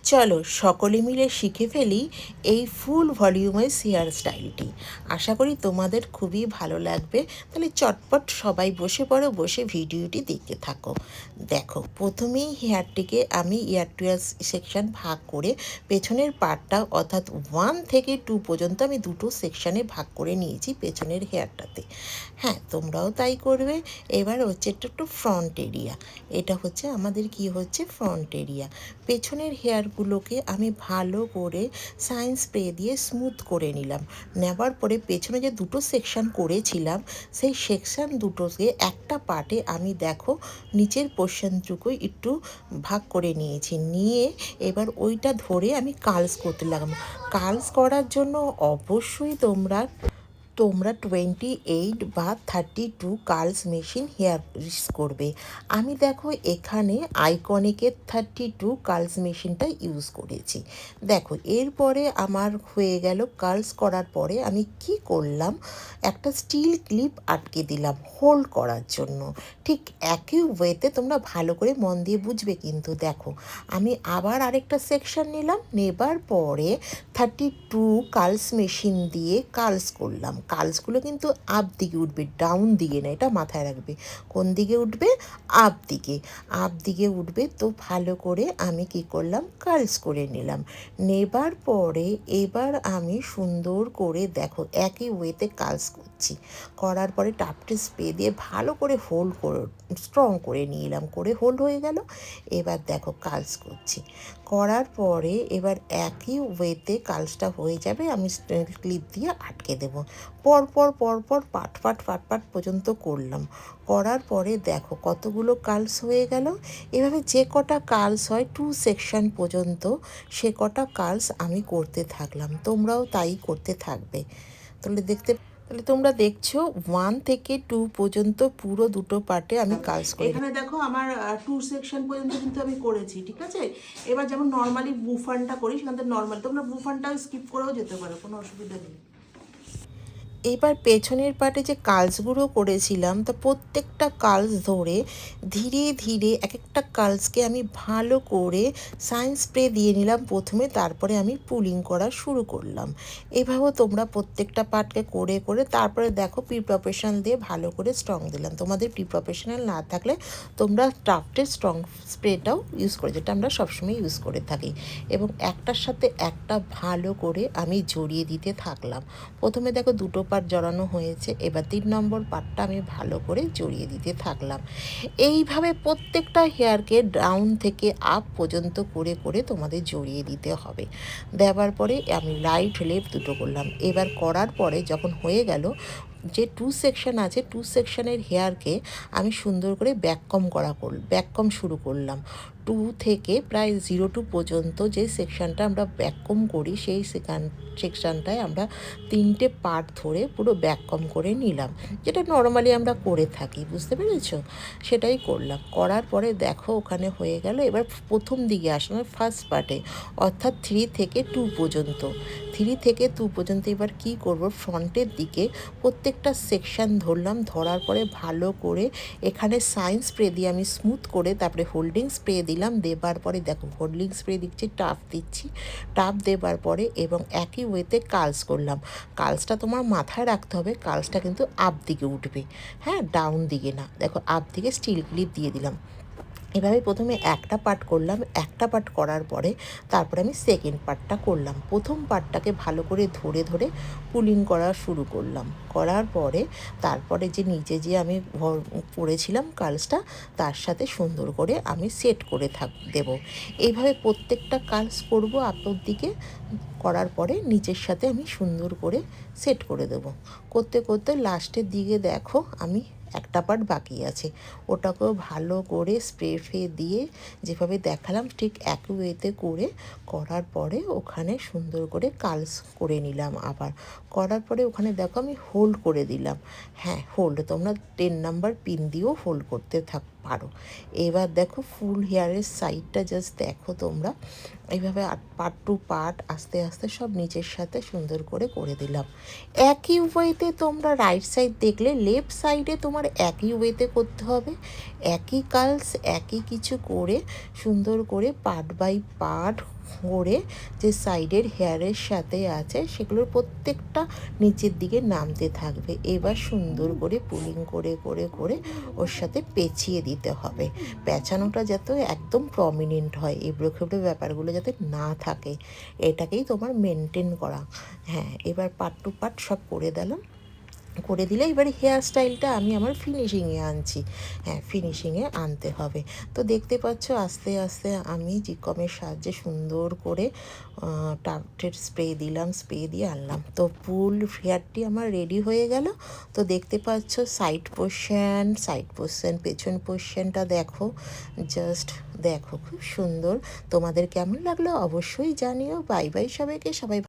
চলো সকলে মিলে শিখে ফেলি এই ফুল ভলিউমের হেয়ার স্টাইলটি। আশা করি তোমাদের খুবই ভালো লাগবে। তাহলে চটপট সবাই বসে পড়ো, বসে ভিডিওটি দেখতে থাকো। দেখো, প্রথমেই হেয়ারটিকে আমি ইয়ার টু ইয়ার সেকশন ভাগ করে পেছনের পার্টটা অর্থাৎ 1 থেকে 2 পর্যন্ত আমি দুটো সেকশানে ভাগ করে নিয়েছি পেছনের হেয়ারটাতে। হ্যাঁ, তোমরাও তাই করবে। এবার হচ্ছে একটু ফ্রন্ট এরিয়া। এটা হচ্ছে আমাদের কি হচ্ছে ফ্রন্ট এরিয়া। পেছনের হেয়ারগুলোকে আমি ভালো করে শাইন স্প্রে দিয়ে স্মুথ করে নিলাম। নেবার পরে পেছনে যে দুটো সেকশন করেছিলাম সেই সেকশন দুটোকে একটা পার্টে আমি দেখো নিচের পোর্শনটুকু একটু ভাগ করে নিয়েছি। নিয়ে এবার ওইটা ধরে আমি কার্লস করতে লাগলাম। কার্লস করার জন্য অবশ্যই তোমরা 28 বা 32 কার্লস মেশিন হেয়ার গ্রিস করবে। আমি দেখো এখানে আইকনিকের 32 কার্লস মেশিনটা ইউজ করেছি। দেখো এরপরে আমার হয়ে গেল। কার্লস করার পরে আমি কি করলাম, একটা স্টিল ক্লিপ আটকে দিলাম হোল্ড করার জন্য। ঠিক একই ওয়েতে তোমরা ভালো করে মন দিয়ে বুঝবে কিন্তু। দেখো আমি আবার আরেকটা সেকশন নিলাম, নেবার পরে 32 কার্লস মেশিন দিয়ে কার্লস করলাম। কার্লসগুলো কিন্তু আপ দিকে উঠবে, ডাউন দিকে না, এটা মাথায় রাখবে। কোন দিকে উঠবে? আপ দিকে। আপ দিকে উঠবে। তো ভালো করে আমি কি করলাম, কার্লস করে নিলাম। নেবার পরে এবার আমি সুন্দর করে দেখো একই ওয়েতে কার্লস করছি। করার পরে টাপটে স্প্রে দিয়ে ভালো করে হোল্ড করে স্ট্রং করে নিলাম, করে হোল্ড হয়ে গেল। এবার দেখো কার্লস করছি। করার পরে এবার একই ওয়েতে কার্লসটা হয়ে যাবে। আমি ক্লিপ দিয়ে আটকে দেবো। পরপর পরপর পাট পর্যন্ত করলাম। করার পরে দেখো কতগুলো কার্লস হয়ে গেল। এভাবে যে কটা কার্লস হয় 2 সেকশন পর্যন্ত সে কটা কার্লস আমি করতে থাকলাম। তোমরাও তাই করতে থাকবে। তাহলে তোমরা দেখছো 1 থেকে 2 পর্যন্ত পুরো দুটো পার্টে আমি কার্লস করে এখানে দেখো আমার 2 সেকশন পর্যন্ত কিন্তু আমি করেছি, ঠিক আছে। এবার যেমন নর্মালি বুফানটা করি সেখান থেকে নর্মাল তোমরা বুফানটাও স্কিপ করেও যেতে পারো, কোনো অসুবিধা নেই। এবার পেছনের পাটে যে কার্লসগুলো করেছিলাম তা প্রত্যেকটা কার্লস ধরে ধীরে ধীরে এক একটা কার্লসকে আমি ভালো করে শাইন স্প্রে দিয়ে নিলাম প্রথমে, তারপরে আমি পুলিং করা শুরু করলাম। এভাবেও তোমরা প্রত্যেকটা পার্টকে করে করে তারপরে দেখো প্রি প্রফেশনাল দিয়ে ভালো করে স্ট্রং দিলাম। তোমাদের প্রি প্রফেশনাল না থাকলে তোমরা টাফটের স্ট্রং স্প্রেটাও ইউজ করে, যেটা আমরা সবসময় ইউজ করে থাকি। এবং একটার সাথে একটা ভালো করে আমি জড়িয়ে দিতে থাকলাম। প্রথমে দেখো দুটো পার্ট জড়ানো হয়েছে, এবার 3 নম্বর পার্টটা আমি ভালো করে জড়িয়ে দিতে থাকলাম। এইভাবে প্রত্যেকটা হেয়ারকে ডাউন থেকে আপ পর্যন্ত করে করে তোমাদের জড়িয়ে দিতে হবে। দেওয়ার পরে আমি রাইট লেফট দুটো করলাম। এবার করার পরে যখন হয়ে গেল, যে 2 সেকশন আছে 2 সেকশনের হেয়ারকে আমি সুন্দর করে ব্যাককম শুরু করলাম। 2 থেকে প্রায় 0 পর্যন্ত যে সেকশনটা আমরা ব্যাককম করি সেই সেকশনটায় আমরা 3টে পার্ট ধরে পুরো ব্যাককম করে নিলাম, যেটা নর্মালি আমরা করে থাকি, বুঝতে পেরেছো? সেটাই করলাম। করার পরে দেখো ওখানে হয়ে গেল। এবার প্রথম দিকে আসলাম ফার্স্ট পার্টে, অর্থাৎ 3 থেকে 2 পর্যন্ত। 3 থেকে 2 পর্যন্ত এবার কি করব, ফ্রন্টের দিকে প্রত্যেকটা সেকশন ধরলাম। ধরার পরে ভালো করে এখানে শাইন স্প্রে দিয়ে আমি স্মুথ করে তারপরে হোল্ডিং স্প্রে দিলাম। দেবার পরে দেখো হোল্ডিং স্প্রে দিচ্ছি, টাফ দিচ্ছি, টাফ দেবার পরে এবং একই ওয়েতে কার্লস করলাম। কার্লসটা তোমার মাথায় রাখতে হবে, কার্লসটা কিন্তু আপ দিকে উঠবে, হ্যাঁ, ডাউন দিকে না। দেখো আপ দিকে স্টিল ক্লিপ দিয়ে দিলাম। এভাবে প্রথমে একটা পার্ট করলাম। একটা পার্ট করার পরে তারপরে আমি সেকেন্ড পার্টটা করলাম। প্রথম পার্টটাকে ভালো করে ধরে ধরে পুলিং করা শুরু করলাম। করার পরে তারপরে যে নিচে যে আমি পরেছিলাম কার্লসটা, তার সাথে সুন্দর করে আমি সেট করে দেবো। এইভাবে প্রত্যেকটা কার্লস করবো আপর দিকে। করার পরে নিচের সাথে আমি সুন্দর করে সেট করে দেবো। করতে করতে লাস্টের দিকে দেখো আমি একটা পার্ট বাকি আছে, ওটাকেও ভালো করে স্প্রে দিয়ে যেভাবে দেখালাম ঠিক একই ওয়েতে করার পরে ওখানে সুন্দর করে কার্লস করে নিলাম। আবার করার পরে ওখানে দেখো আমি হোল্ড করে দিলাম। হ্যাঁ, হোল্ড তোমরা 10 নাম্বার পিন দিয়েও হোল্ড করতে পারো। এবার দেখো ফুল হেয়ারের সাইডটা জাস্ট দেখো তোমরা, এইভাবে পার্ট টু পার্ট আস্তে আস্তে সব নিচের সাথে সুন্দর করে করে দিলাম। একই ওয়েতে তোমরা রাইট সাইড দেখলে লেফট সাইডে তোমার একই ওয়েতে করতে হবে। একই কালস একই কিছু করে সুন্দর করে পার্ট বাই পার্ট করে যে সাইডের হেয়ারের সাথে আছে সেগুলোর প্রত্যেকটা নিচের দিকে নামতে থাকবে। এবার সুন্দর করে পুলিং করে করে করে ওর সাথে পেঁচিয়ে দিতে হবে। পেঁচানোটা যাতে একদম প্রমিনেন্ট হয়, এবড়ো খেবড়ো ব্যাপারগুলো যাতে না থাকে, এটাকেই তোমার মেনটেন করা। হ্যাঁ, এবার পার্ট টু পার্ট সব করে দিলে এবারে হেয়ার স্টাইলটা আমি আমার ফিনিশিংয়ে আনছি। হ্যাঁ, ফিনিশিংয়ে আনতে হবে। তো দেখতে পাচ্ছ আস্তে আস্তে আমি জিকমের সাহায্যে সুন্দর করে টাফটের স্প্রে দিলাম, স্প্রে দিয়ে আনলাম। তো ফুল হেয়ারটি আমার রেডি হয়ে গেল। তো দেখতে পাচ্ছ সাইড পোর্শন পেছন পোর্শনটা দেখো, জাস্ট দেখো খুব সুন্দর। তোমাদের কেমন লাগলো অবশ্যই জানিও। বাই বাই সবাইকে, সবাই